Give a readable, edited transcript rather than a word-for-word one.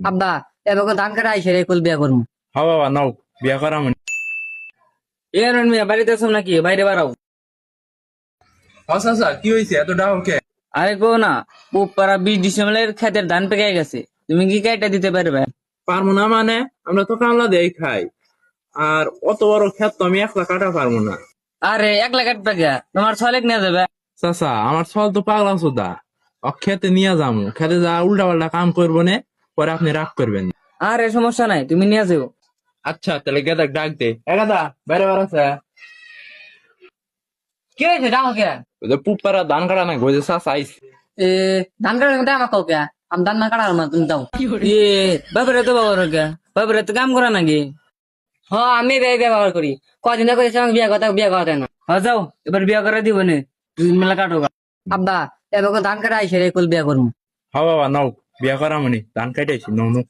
আব্বা এবার ধান কাটা আইসে রে কুল বিয়া করবো। হ বাবা নাও বিয়া করা মানে। এ রন মিয়া বাড়িতে আছো নাকি? বাইরে বাড়াও। চাচা কি হয়েছে এত ডাও কে? আরে গো না, পাড়া 20 ডিসেম্বরের খেতের ধান পেকে গেছে, তুমি কি কাইটা দিতে পারবে? পারবো না মানে? আমরা তো কামলা দেই খাই, আর অত বড় ক্ষেত তো আমি একলা কাটা পারবো না। আরে 1 লাখ টাকা তোমার 6 লাখ নিয়ে যাবে। চাচা আমার ছল তো পাগলা সুদা, খেতে নিয়ে যাবো, খেতে যা উল্টা পাল্টা কাম করবো না, পরে আপনি রাগ করবেন না। আরে সমস্যা নাই, তুমি নিয়ে যাও। আচ্ছা তাহলে গেদা ডাক দে, এ গাদা বাইরে বেড়াচ্ছে। কি হয়েছে ডাঙো কে? ওই যে পুপারা ধান কাটা না গজে চাচা আইস। এ ধান কাটার কথা আমার কাউ কে? আমি ধান না কাটার মা তুমি দাও। এ বাবারে তো বাবার কে, বাবারে তো কাম করা নাকি? হ্যাঁ আমি ব্যবহার করি, কদিন ধরে করেছি আমাকে বিয়া কথা না। হ্যাঁ যাও এবার বিয়া করে দিব নে, দুদিন মেলা কাটো গা। আব্বা এবার ধান কাটা আইসে রে কুল বিয়া করবো। হ বাবা নাও বিয়া করা মানে, ধান কাটাইছি নাও নাও।